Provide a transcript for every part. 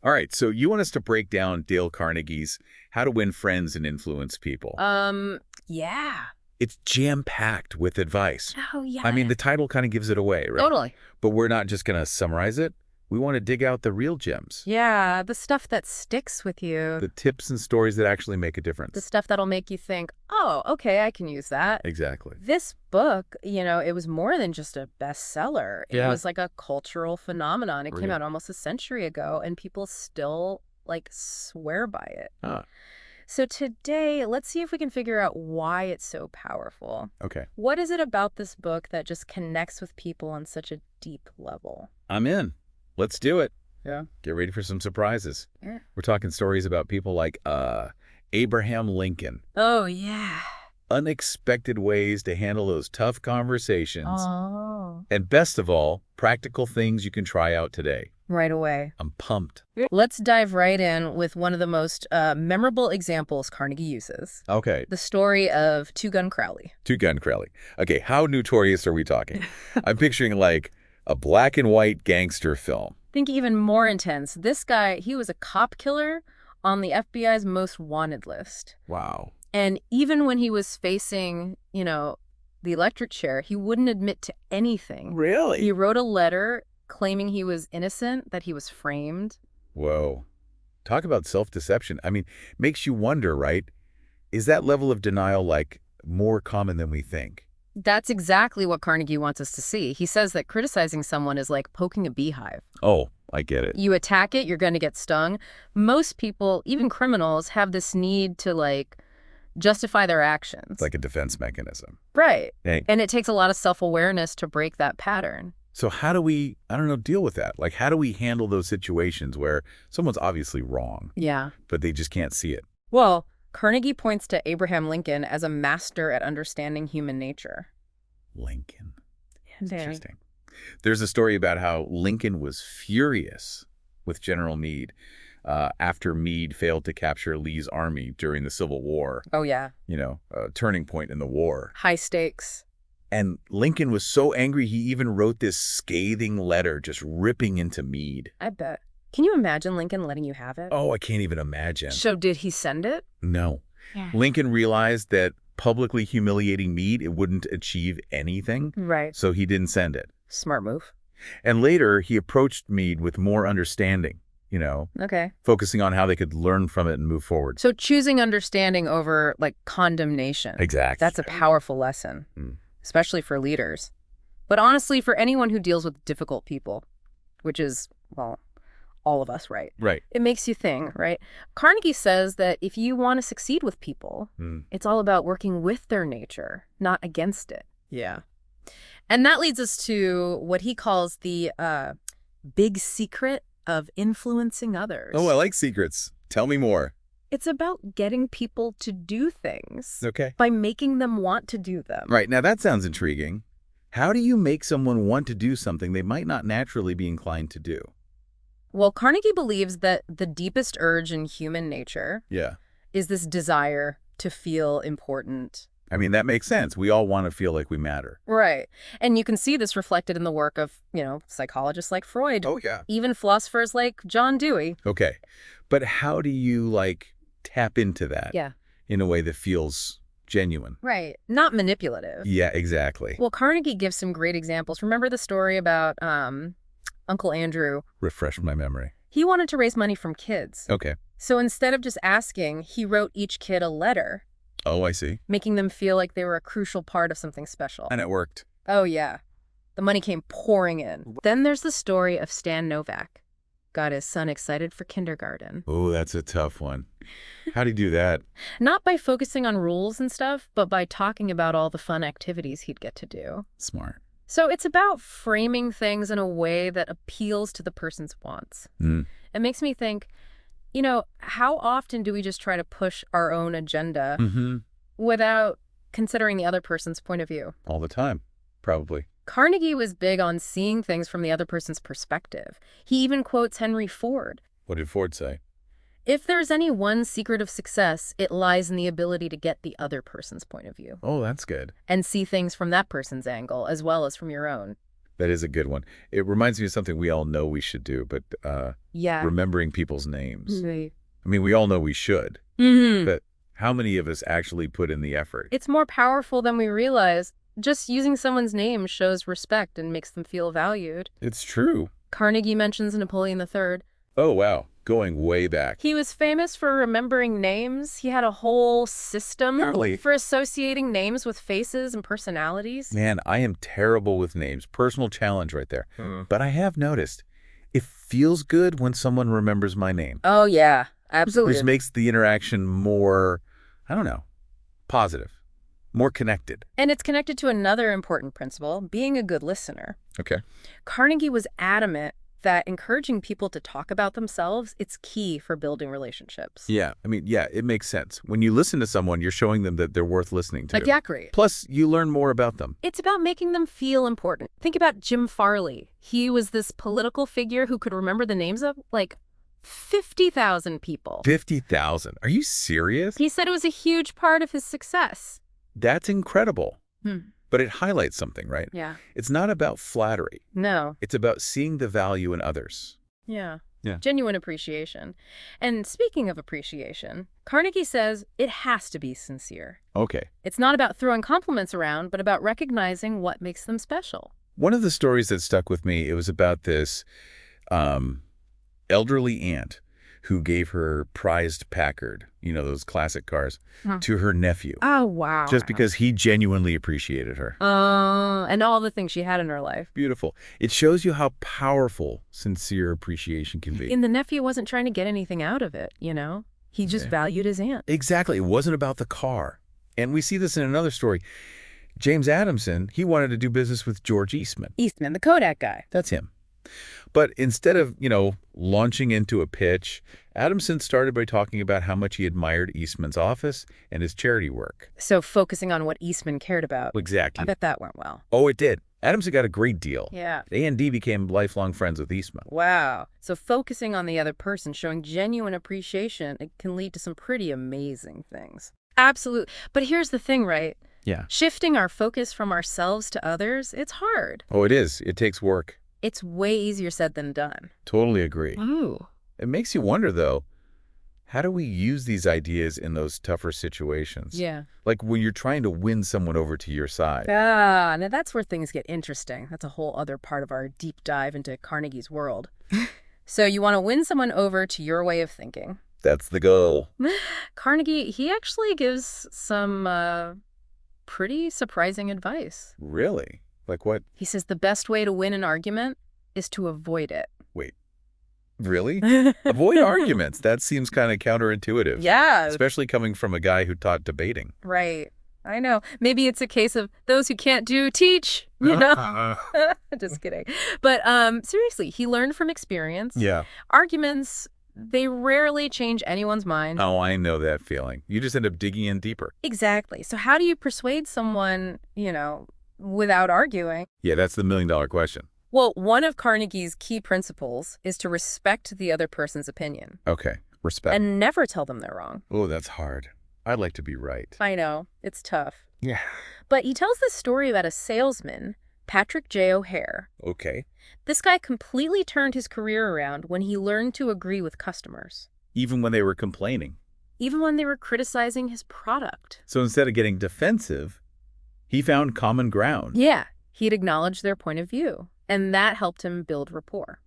All right, so you want us to break down Dale Carnegie's How to Win Friends and Influence People. Yeah. It's jam-packed with advice. Oh, yeah. I mean, the title kind of gives it away, right? Totally. But we're not just going to summarize it. We want to dig out the real gems. Yeah, the stuff that sticks with you. The tips and stories that actually make a difference. The stuff that'll make you think, oh, okay, I can use that. Exactly. This book, it was more than just a bestseller. It was like a cultural phenomenon. It came out almost a century ago, and people still, swear by it. Ah. So today, let's see if we can figure out why it's so powerful. Okay. What is it about this book that just connects with people on such a deep level? I'm in. Let's do it. Yeah. Get ready for some surprises. Yeah. We're talking stories about people like Abraham Lincoln. Oh, yeah. Unexpected ways to handle those tough conversations. Oh. And best of all, practical things you can try out today. Right away. I'm pumped. Let's dive right in with one of the most memorable examples Carnegie uses. Okay. The story of Two Gun Crowley. Two Gun Crowley. Okay, how notorious are we talking? I'm picturing like a black and white gangster film. Think even more intense. This guy, he was a cop killer on the FBI's most wanted list. Wow. And even when he was facing, the electric chair, he wouldn't admit to anything. Really? He wrote a letter claiming he was innocent, that he was framed. Whoa. Talk about self-deception. I mean, makes you wonder, right? Is that level of denial, more common than we think? That's exactly what Carnegie wants us to see. He says that criticizing someone is like poking a beehive. Oh, I get it. You attack it, you're going to get stung. Most people, even criminals, have this need to, justify their actions. It's like a defense mechanism. Right. Hey. And it takes a lot of self-awareness to break that pattern. So how do we, deal with that? How do we handle those situations where someone's obviously wrong, Yeah. but they just can't see it? Well, Carnegie points to Abraham Lincoln as a master at understanding human nature. Lincoln. Very. Interesting. There's a story about how Lincoln was furious with General Meade after Meade failed to capture Lee's army during the Civil War. Oh, yeah. A turning point in the war. High stakes. And Lincoln was so angry, he even wrote this scathing letter just ripping into Meade. I bet. Can you imagine Lincoln letting you have it? Oh, I can't even imagine. So did he send it? No. Yeah. Lincoln realized that publicly humiliating Meade, it wouldn't achieve anything. Right. So he didn't send it. Smart move. And later, he approached Meade with more understanding, Okay. focusing on how they could learn from it and move forward. So choosing understanding over, condemnation. Exactly. That's a powerful lesson, especially for leaders. But honestly, for anyone who deals with difficult people, which is, well, all of us, right? Right. It makes you think, right? Carnegie says that if you want to succeed with people, it's all about working with their nature, not against it. Yeah. And that leads us to what he calls the big secret of influencing others. Oh, I like secrets. Tell me more. It's about getting people to do things. Okay. By making them want to do them. Right. Now, that sounds intriguing. How do you make someone want to do something they might not naturally be inclined to do? Well, Carnegie believes that the deepest urge in human nature is this desire to feel important. I mean, that makes sense. We all want to feel like we matter. Right. And you can see this reflected in the work of, psychologists like Freud. Oh, yeah. Even philosophers like John Dewey. Okay. But how do you, tap into that in a way that feels genuine? Right. Not manipulative. Yeah, exactly. Well, Carnegie gives some great examples. Remember the story about Uncle Andrew? Refresh my memory. He wanted to raise money from kids. Okay. So instead of just asking, he wrote each kid a letter. Oh, I see. Making them feel like they were a crucial part of something special. And it worked. Oh, yeah. The money came pouring in. Then there's the story of Stan Novak. Got his son excited for kindergarten. Oh, that's a tough one. How'd he do that? Not by focusing on rules and stuff, but by talking about all the fun activities he'd get to do. Smart. So it's about framing things in a way that appeals to the person's wants. It makes me think, how often do we just try to push our own agenda without considering the other person's point of view? All the time, probably. Carnegie was big on seeing things from the other person's perspective. He even quotes Henry Ford. What did Ford say? If there's any one secret of success, it lies in the ability to get the other person's point of view. Oh, that's good. And see things from that person's angle as well as from your own. That is a good one. It reminds me of something we all know we should do, but Yeah. remembering people's names. Right. I mean, we all know we should, but how many of us actually put in the effort? It's more powerful than we realize. Just using someone's name shows respect and makes them feel valued. It's true. Carnegie mentions Napoleon III. Oh, wow. Going way back. He was famous for remembering names. He had a whole system Gnarly. for associating names with faces and personalities. Man, I am terrible with names. Personal challenge right there. But I have noticed it feels good when someone remembers my name. Oh, yeah. Absolutely. Which makes the interaction more, I don't know, positive, more connected. And it's connected to another important principle, being a good listener. Okay. Carnegie was adamant that encouraging people to talk about themselves, it's key for building relationships. Yeah. I mean, yeah, it makes sense. When you listen to someone, you're showing them that they're worth listening to. Exactly. Plus, you learn more about them. It's about making them feel important. Think about Jim Farley. He was this political figure who could remember the names of, like, 50,000 people. 50,000. Are you serious? He said it was a huge part of his success. That's incredible. But it highlights something, right? Yeah. It's not about flattery. No. It's about seeing the value in others. Yeah. Yeah. Genuine appreciation. And speaking of appreciation, Carnegie says it has to be sincere. Okay. It's not about throwing compliments around, but about recognizing what makes them special. One of the stories that stuck with me, it was about this elderly aunt who gave her prized Packard, you know, those classic cars, to her nephew. Oh, wow. Just because he genuinely appreciated her. And all the things she had in her life. Beautiful. It shows you how powerful sincere appreciation can be. And the nephew wasn't trying to get anything out of it, you know? He just valued his aunt. Exactly. It wasn't about the car. And we see this in another story. James Adamson, he wanted to do business with George Eastman. Eastman, the Kodak guy. That's him. But instead of, launching into a pitch, Adamson started by talking about how much he admired Eastman's office and his charity work. So focusing on what Eastman cared about. Exactly. I bet that went well. Oh, it did. Adamson got a great deal. Yeah. A&D became lifelong friends with Eastman. Wow. So focusing on the other person, showing genuine appreciation, it can lead to some pretty amazing things. Absolutely. But here's the thing, right? Yeah. Shifting our focus from ourselves to others, it's hard. Oh, it is. It takes work. It's way easier said than done. Totally agree. Ooh. It makes you wonder, though, how do we use these ideas in those tougher situations? Yeah. Like when you're trying to win someone over to your side. Now that's where things get interesting. That's a whole other part of our deep dive into Carnegie's world. So you want to win someone over to your way of thinking. That's the goal. Carnegie, he actually gives some pretty surprising advice. Really? Like what? He says the best way to win an argument is to avoid it. Wait, really? Avoid arguments. That seems kind of counterintuitive. Yeah. Especially coming from a guy who taught debating. Right. I know. Maybe it's a case of those who can't do, teach, you know? Just kidding. But seriously, he learned from experience. Yeah. Arguments, they rarely change anyone's mind. Oh, I know that feeling. You just end up digging in deeper. Exactly. So how do you persuade someone, without arguing? Yeah, that's the million-dollar question. Well, one of Carnegie's key principles is to respect the other person's opinion. Okay, respect. And never tell them they're wrong. Oh, that's hard. I'd like to be right. I know. It's tough. Yeah. But he tells this story about a salesman, Patrick J. O'Hare. Okay. This guy completely turned his career around when he learned to agree with customers. Even when they were complaining. Even when they were criticizing his product. So instead of getting defensive, he found common ground. Yeah. He'd acknowledge their point of view. And that helped him build rapport.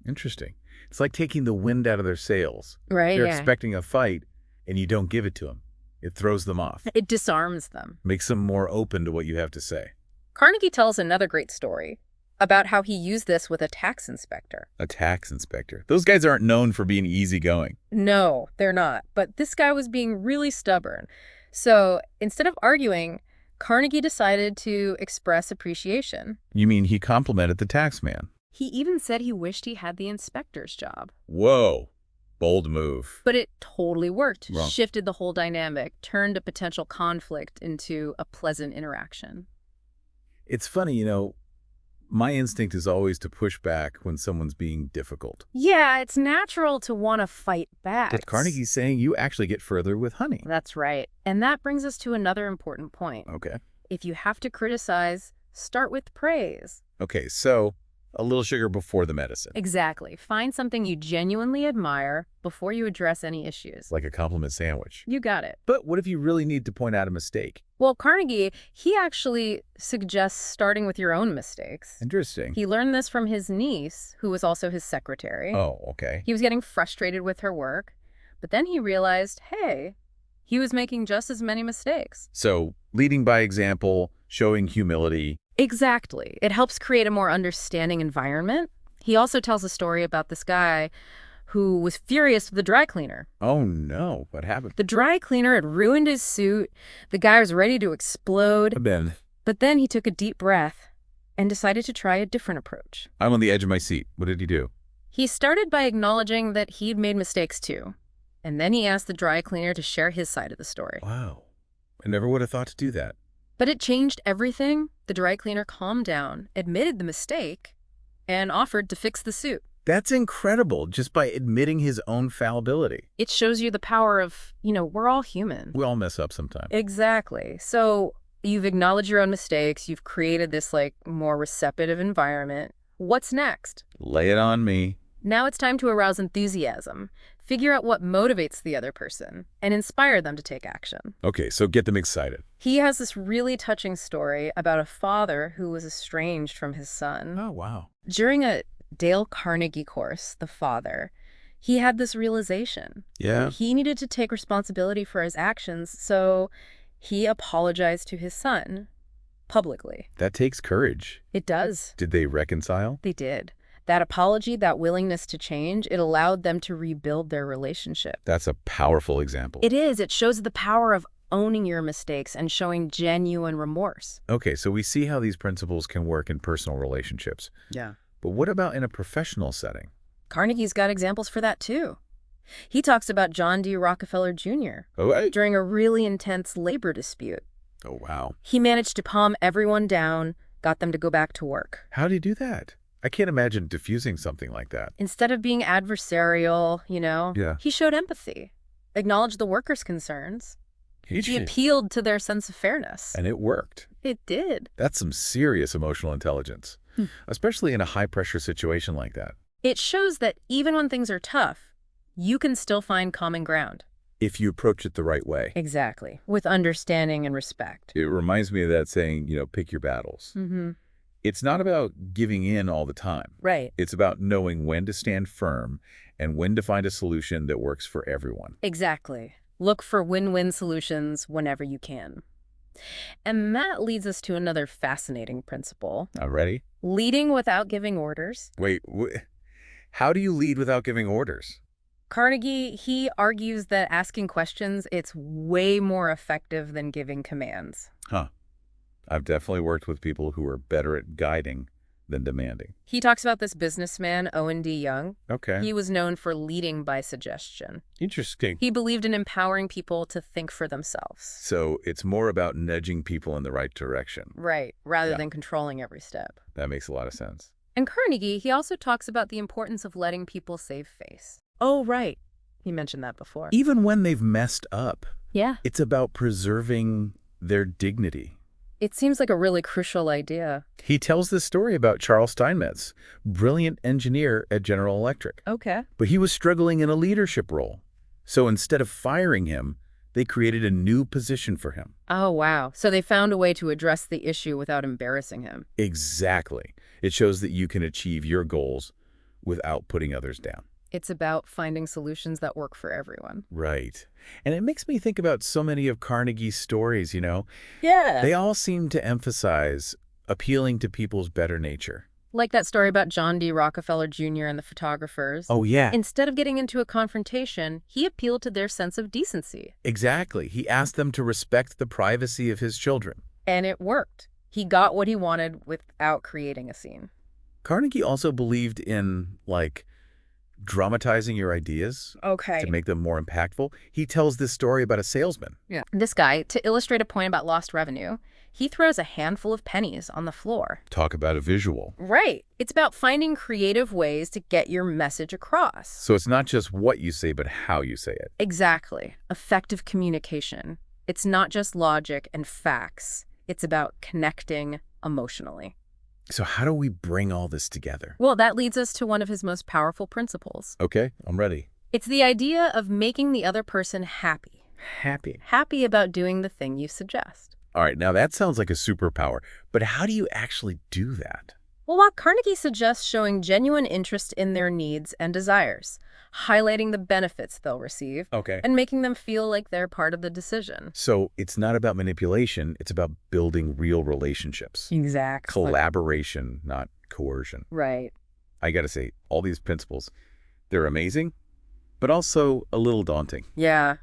Interesting. It's like taking the wind out of their sails. Right, They're yeah. expecting a fight, and you don't give it to them. It throws them off. It disarms them. Makes them more open to what you have to say. Carnegie tells another great story about how he used this with a tax inspector. A tax inspector. Those guys aren't known for being easygoing. No, they're not. But this guy was being really stubborn. So instead of arguing, Carnegie decided to express appreciation. You mean he complimented the tax man? He even said he wished he had the inspector's job. Whoa. Bold move. But it totally worked. Wrong. Shifted the whole dynamic, turned a potential conflict into a pleasant interaction. It's funny, my instinct is always to push back when someone's being difficult. Yeah, it's natural to want to fight back. But Carnegie's saying you actually get further with honey. That's right. And that brings us to another important point. Okay. If you have to criticize, start with praise. Okay, so a little sugar before the medicine. Exactly. Find something you genuinely admire before you address any issues. Like a compliment sandwich. You got it. But what if you really need to point out a mistake? Well, Carnegie, he actually suggests starting with your own mistakes. Interesting. He learned this from his niece, who was also his secretary. Oh, okay. He was getting frustrated with her work, but then he realized, hey, he was making just as many mistakes. So leading by example, showing humility. Exactly. It helps create a more understanding environment. He also tells a story about this guy who was furious with the dry cleaner. Oh, no. What happened? The dry cleaner had ruined his suit. The guy was ready to explode. But then he took a deep breath and decided to try a different approach. I'm on the edge of my seat. What did he do? He started by acknowledging that he'd made mistakes too. And then he asked the dry cleaner to share his side of the story. Wow. I never would have thought to do that. But it changed everything. The dry cleaner calmed down, admitted the mistake, and offered to fix the suit. That's incredible, just by admitting his own fallibility. It shows you the power of, we're all human. We all mess up sometimes. Exactly. So you've acknowledged your own mistakes. You've created this, more receptive environment. What's next? Lay it on me. Now it's time to arouse enthusiasm. Figure out what motivates the other person and inspire them to take action. Okay, so get them excited. He has this really touching story about a father who was estranged from his son. Oh, wow. During a Dale Carnegie course, the father, he had this realization. Yeah. He needed to take responsibility for his actions, so he apologized to his son publicly. That takes courage. It does. Did they reconcile? They did. That apology, that willingness to change, it allowed them to rebuild their relationship. That's a powerful example. It is. It shows the power of owning your mistakes and showing genuine remorse. Okay, so we see how these principles can work in personal relationships. Yeah. But what about in a professional setting? Carnegie's got examples for that, too. He talks about John D. Rockefeller Jr. During a really intense labor dispute. Oh, wow. He managed to calm everyone down, got them to go back to work. How did he do that? I can't imagine diffusing something like that. Instead of being adversarial, Yeah. he showed empathy, acknowledged the workers' concerns. He Interesting. appealed to their sense of fairness. And it worked. It did. That's some serious emotional intelligence, especially in a high-pressure situation like that. It shows that even when things are tough, you can still find common ground. If you approach it the right way. Exactly. With understanding and respect. It reminds me of that saying, pick your battles. Mm-hmm. It's not about giving in all the time. Right. It's about knowing when to stand firm and when to find a solution that works for everyone. Exactly. Look for win-win solutions whenever you can. And that leads us to another fascinating principle. Ready? Leading without giving orders. Wait, how do you lead without giving orders? Carnegie, he argues that asking questions, it's way more effective than giving commands. Huh. I've definitely worked with people who are better at guiding than demanding. He talks about this businessman, Owen D. Young. Okay. He was known for leading by suggestion. Interesting. He believed in empowering people to think for themselves. So it's more about nudging people in the right direction. Right, rather than controlling every step. That makes a lot of sense. And Carnegie, he also talks about the importance of letting people save face. Oh, right. He mentioned that before. Even when they've messed up, Yeah. it's about preserving their dignity. It seems like a really crucial idea. He tells this story about Charles Steinmetz, brilliant engineer at General Electric. Okay. But he was struggling in a leadership role. So instead of firing him, they created a new position for him. Oh, wow. So they found a way to address the issue without embarrassing him. Exactly. It shows that you can achieve your goals without putting others down. It's about finding solutions that work for everyone. Right. And it makes me think about so many of Carnegie's stories, Yeah. They all seem to emphasize appealing to people's better nature. Like that story about John D. Rockefeller Jr. and the photographers. Oh, yeah. Instead of getting into a confrontation, he appealed to their sense of decency. Exactly. He asked them to respect the privacy of his children. And it worked. He got what he wanted without creating a scene. Carnegie also believed in, dramatizing your ideas Okay. to make them more impactful. He tells this story about a salesman. Yeah. This guy, to illustrate a point about lost revenue, he throws a handful of pennies on the floor. Talk about a visual. Right. It's about finding creative ways to get your message across. So it's not just what you say, but how you say it. Exactly. Effective communication. It's not just logic and facts. It's about connecting emotionally. So how do we bring all this together? Well, that leads us to one of his most powerful principles. Okay, I'm ready. It's the idea of making the other person happy. Happy. Happy about doing the thing you suggest. All right, now that sounds like a superpower, but how do you actually do that? Well, while Carnegie suggests showing genuine interest in their needs and desires, highlighting the benefits they'll receive, Okay. and making them feel like they're part of the decision. So it's not about manipulation, it's about building real relationships. Exactly. Collaboration, not coercion. Right. I gotta say, all these principles, they're amazing, but also a little daunting. Yeah.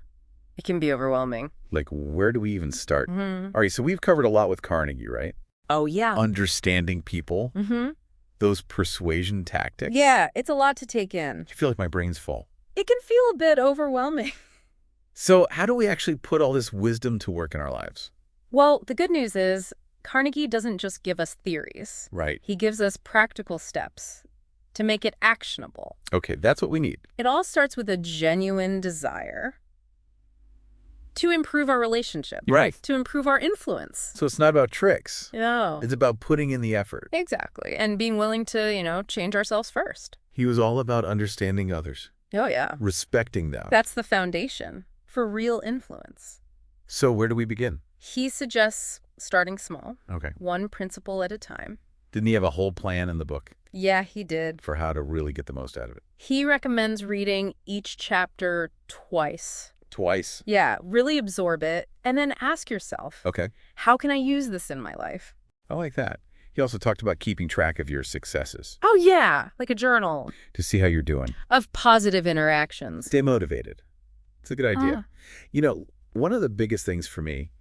It can be overwhelming. Like, where do we even start? Mm-hmm. All right, so we've covered a lot with Carnegie, right? Oh, yeah. Understanding people, Mm-hmm. those persuasion tactics. Yeah, it's a lot to take in. I feel like my brain's full. It can feel a bit overwhelming. So how do we actually put all this wisdom to work in our lives? Well, the good news is Carnegie doesn't just give us theories. Right. He gives us practical steps to make it actionable. Okay, that's what we need. It all starts with a genuine desire to improve our relationship. Right. To improve our influence. So it's not about tricks. No. It's about putting in the effort. Exactly. And being willing to, change ourselves first. He was all about understanding others, Oh, yeah. respecting them. That's the foundation for real influence. So where do we begin? He suggests starting small, Okay. one principle at a time. Didn't he have a whole plan in the book Yeah, he did. for how to really get the most out of it? He recommends reading each chapter twice. Twice. Yeah, really absorb it, and then ask yourself, Okay. how can I use this in my life? I like that. He also talked about keeping track of your successes Oh, yeah, like a journal to see how you're doing. of positive interactions. Stay motivated. It's a good idea. Ah. One of the biggest things for me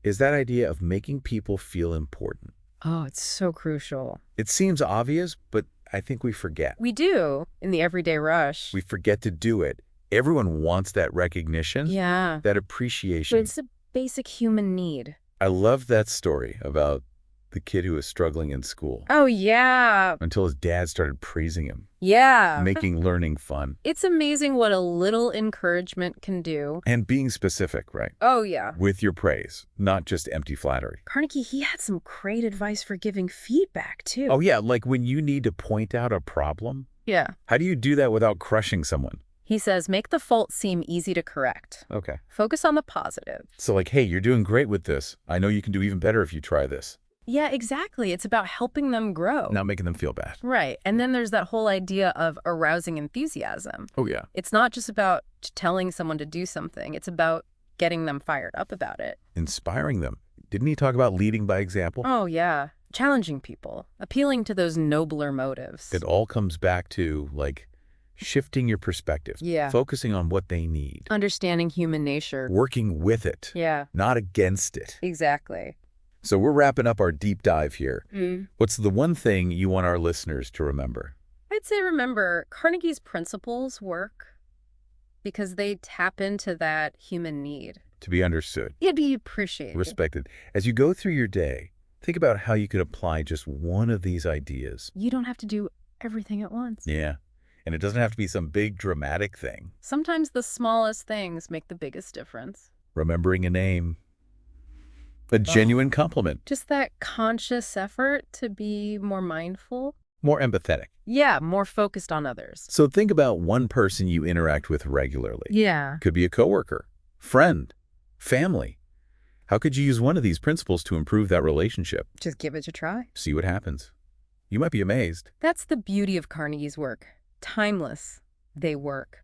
is that idea of making people feel important. Oh, it's so crucial. It seems obvious, but I think we forget. We do, in the everyday rush. We forget to do it. Everyone wants that recognition, Yeah, that but appreciation. it's a basic human need. I love that story about the kid who was struggling in school Oh, yeah. until his dad started praising him, Yeah. making learning fun, It's amazing what a little encouragement can do. and being specific, right? Oh, yeah. With your praise, not just empty flattery. Carnegie, he had some great advice for giving feedback, too. Oh, yeah, like when you need to point out a problem, Yeah. how do you do that without crushing someone? He says, make the fault seem easy to correct. Okay. Focus on the positive. So like, hey, you're doing great with this. I know you can do even better if you try this. Yeah, exactly. It's about helping them grow. Not making them feel bad. Right. And then there's that whole idea of arousing enthusiasm. Oh, yeah. It's not just about telling someone to do something. It's about getting them fired up about it. Inspiring them. Didn't he talk about leading by example? Oh, yeah. Challenging people. Appealing to those nobler motives. It all comes back to, like, shifting your perspective. Yeah. Focusing on what they need. Understanding human nature. Working with it. Yeah, Not against it. exactly. So we're wrapping up our deep dive here. Mm. What's the one thing you want our listeners to remember? I'd say remember, Carnegie's principles work because they tap into that human need. To be understood, It'd be appreciated. respected. As you go through your day, think about how you could apply just one of these ideas. You don't have to do everything at once. Yeah. And it doesn't have to be some big dramatic thing. Sometimes the smallest things make the biggest difference. Remembering a name. A genuine compliment. Just that conscious effort to be more mindful. More empathetic. Yeah, more focused on others. So think about one person you interact with regularly. Yeah. Could be a coworker, friend, family. How could you use one of these principles to improve that relationship? Just give it a try. See what happens. You might be amazed. That's the beauty of Carnegie's work. Timeless. They work.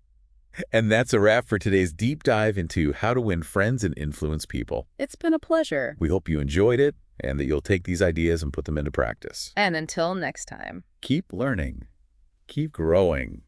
And that's a wrap for today's deep dive into how to win friends and influence people. It's been a pleasure. We hope you enjoyed it and that you'll take these ideas and put them into practice. And until next time. Keep learning. Keep growing.